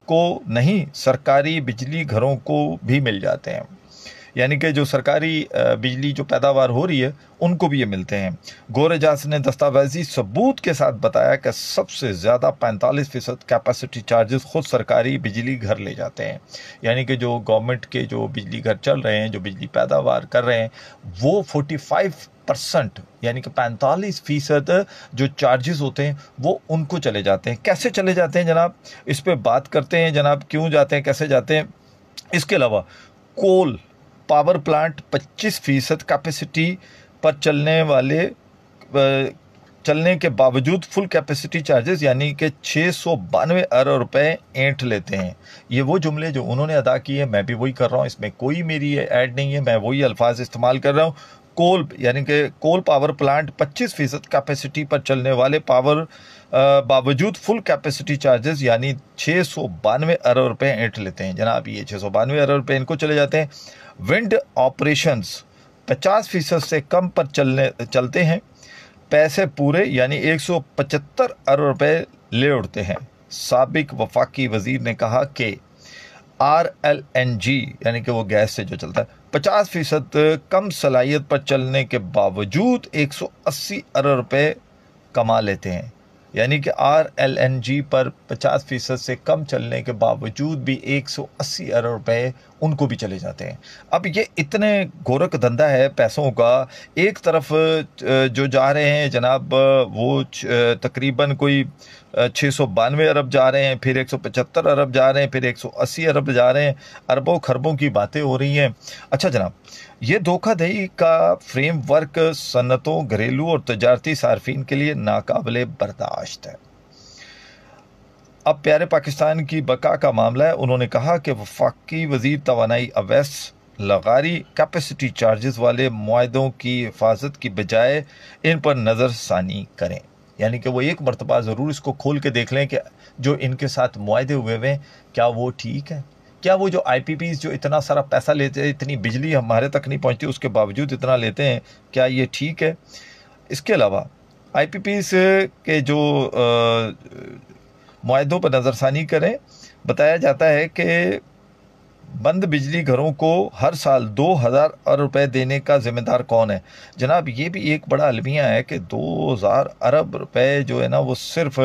को नहीं, सरकारी बिजली घरों को भी मिल जाते हैं। यानी कि जो सरकारी बिजली जो पैदावार हो रही है उनको भी ये मिलते हैं। गौर एजाज ने दस्तावेजी सबूत के साथ बताया कि सबसे ज़्यादा 45% कैपेसिटी चार्जेस खुद सरकारी बिजली घर ले जाते हैं। यानी कि जो गवर्नमेंट के जो बिजली घर चल रहे हैं, जो बिजली पैदावार कर रहे हैं, वो 45% यानी कि 45% जो चार्जेस होते हैं वो उनको चले जाते हैं। कैसे चले जाते हैं जनाब, इस पर बात करते हैं जनाब, क्यों जाते हैं, कैसे जाते हैं। इसके अलावा कोल पावर प्लांट 25% कैपेसिटी पर चलने के बावजूद फुल कैपेसिटी चार्जेस यानी कि 692 अरब रुपए ऐंठ लेते हैं। ये वो जुमले जो उन्होंने अदा किए, मैं भी वही कर रहा हूँ, इसमें कोई मेरी ऐड नहीं है, मैं वही अल्फाज इस्तेमाल कर रहा हूँ। कोल यानी कि कोल पावर प्लांट 25% कैपेसिटी पर चलने वाले बावजूद फुल कैपेसिटी चार्जेस यानी 692 अरब रुपए ऐंठ लेते हैं। जनाब ये 692 अरब रुपए इनको चले जाते हैं। विंड ऑपरेशंस 50% से कम पर चलते हैं, पैसे पूरे यानी 175 अरब रुपए ले उड़ते हैं। साबिक वफाकी वजीर ने कहा कि RLNG यानी कि वो गैस से जो चलता है 50% कम सलाहियत पर चलने के बावजूद 180 अरब रुपए कमा लेते हैं। यानी कि RLNG पर 50% से कम चलने के बावजूद भी 180 अरब रुपए उनको भी चले जाते हैं। अब ये इतने गोरख धंधा है पैसों का। एक तरफ जो जा रहे हैं जनाब वो तकरीबन कोई 692 अरब जा रहे हैं, फिर 175 अरब जा रहे हैं, फिर 180 अरब जा रहे हैं। अरबों खरबों की बातें हो रही हैं। अच्छा जनाब, ये धोखाधड़ी का फ्रेमवर्क सन्नतों, घरेलू और तजारती सार्फिन के लिए नाकाबिले बर्दाश्त है। अब प्यारे पाकिस्तान की बका का मामला है। उन्होंने कहा कि वफाकी वजीर तवानाई अवैस लगारी कैपेसिटी चार्जेस वाले मुआहदों की हिफाजत की बजाय इन पर नज़रसानी करें। यानी कि वो एक मरतबा ज़रूर इसको खोल के देख लें कि जो इनके साथ मुआहदे हुए हुए हैं क्या वो ठीक है। क्या वो जो IPPs जो इतना सारा पैसा लेते हैं, इतनी बिजली हमारे तक नहीं पहुंचती, उसके बावजूद इतना लेते हैं, क्या ये ठीक है। इसके अलावा IPPs के जो मुआहदों पर नज़रसानी करें। बताया जाता है कि बंद बिजली घरों को हर साल 2000 अरब रुपए देने का जिम्मेदार कौन है। जनाब ये भी एक बड़ा अलमिया है कि 2000 अरब रुपए जो है ना वो सिर्फ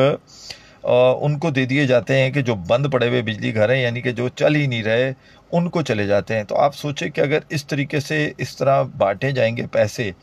उनको दे दिए जाते हैं कि जो बंद पड़े हुए बिजली घर हैं, यानी कि जो चल ही नहीं रहे, उनको चले जाते हैं। तो आप सोचें कि अगर इस तरीके से इस तरह बांटे जाएंगे पैसे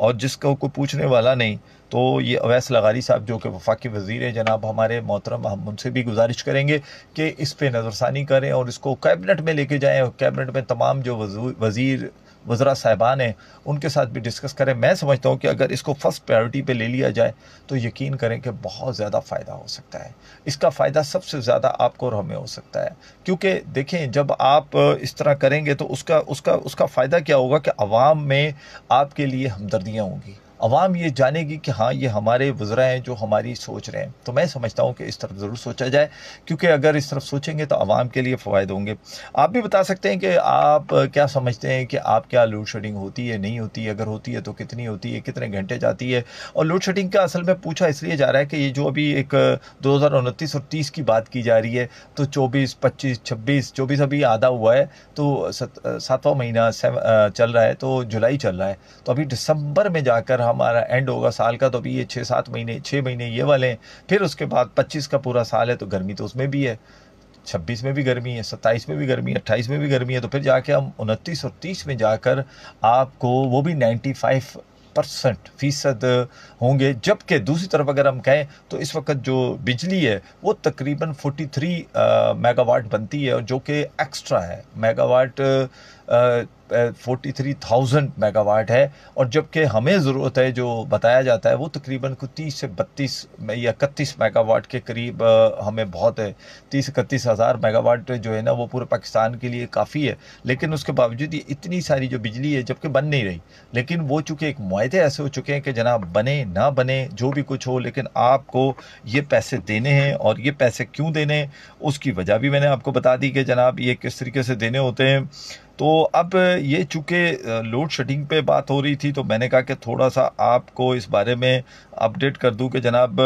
और जिसका कोई पूछने वाला नहीं, तो ये अवैस लगारी साहब जो कि वफाकी वज़ीर हैं जनाब हमारे मोहतरम, हम उनसे भी गुजारिश करेंगे कि इस पे नज़रसानी करें और इसको कैबिनेट में लेके जाएं और कैबिनेट में तमाम जो वज़ीर वज़रा साहिबान हैं उनके साथ भी डिस्कस करें। मैं समझता हूँ कि अगर इसको फर्स्ट प्रायोरिटी पे ले लिया जाए तो यकीन करें कि बहुत ज़्यादा फ़ायदा हो सकता है। इसका फ़ायदा सबसे ज़्यादा आपको और हमें हो सकता है, क्योंकि देखें जब आप इस तरह करेंगे तो उसका फ़ायदा क्या होगा कि अवाम में आपके लिए हमदर्दियाँ होंगी। अवाम ये जानेगी कि हाँ ये हमारे वज़रा हैं जो हमारी सोच रहे हैं। तो मैं समझता हूँ कि इस तरफ ज़रूर सोचा जाए, क्योंकि अगर इस तरफ सोचेंगे तो अवाम के लिए फ़वायद होंगे। आप भी बता सकते हैं कि आप क्या समझते हैं कि आप क्या लोड शेडिंग होती है, नहीं होती है, अगर होती है तो कितनी होती है, कितने घंटे जाती है। और लोड शेडिंग का असल में पूछा इसलिए जा रहा है कि ये जो अभी एक 2029 और 30 की बात की जा रही है, तो 24, 25, 26, 24 अभी आधा हुआ है, तो 7वां महीना चल रहा है, तो जुलाई चल रहा है, तो अभी दिसंबर में जाकर हमारा एंड होगा साल का। तो अभी ये 6-7 महीने, 6 महीने ये वाले हैं, फिर उसके बाद 25 का पूरा साल है, तो गर्मी तो उसमें भी है, 26 में भी गर्मी है, 27 में भी गर्मी है, 28 में भी गर्मी है, तो फिर जाके हम 29 और 30 में जाकर आपको वो भी 95% होंगे। जबकि दूसरी तरफ अगर हम कहें तो इस वक्त जो बिजली है वो तकरीबन 43 मेगावाट बनती है, और जो कि एक्स्ट्रा है मेगावाट 43,000 मेगावाट है, और जबकि हमें ज़रूरत है जो बताया जाता है वो तकरीबन 30 से 32 या 31 मेगावाट के करीब हमें बहुत है। 30-31 हज़ार मेगावाट जो है ना वो पूरे पाकिस्तान के लिए काफ़ी है। लेकिन उसके बावजूद ये इतनी सारी जो बिजली है जबकि बन नहीं रही, लेकिन वो चूँकि एक मुआहदे ऐसे हो चुके हैं कि जनाब बने ना बने जो भी कुछ हो, लेकिन आपको ये पैसे देने हैं। और ये पैसे क्यों देने हैं उसकी वजह भी मैंने आपको बता दी कि जनाब ये किस तरीके से देने होते हैं। तो अब ये चूँकि लोड शेडिंग पे बात हो रही थी, तो मैंने कहा कि थोड़ा सा आपको इस बारे में अपडेट कर दूं कि जनाब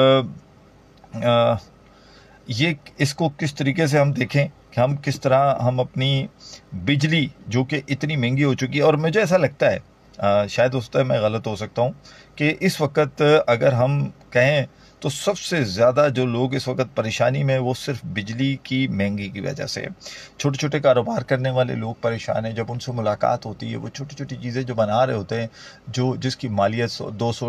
ये इसको किस तरीके से हम देखें कि हम किस तरह हम अपनी बिजली जो कि इतनी महंगी हो चुकी है, और मुझे ऐसा लगता है शायद उस टाइम मैं गलत हो सकता हूँ कि इस वक्त अगर हम कहें तो सबसे ज़्यादा जो लोग इस वक्त परेशानी में वो सिर्फ बिजली की महंगी की वजह से। छोटे छोटे कारोबार करने वाले लोग परेशान हैं, जब उनसे मुलाकात होती है वो छोटी छोटी चीज़ें जो बना रहे होते हैं, जो जिसकी मालियत 200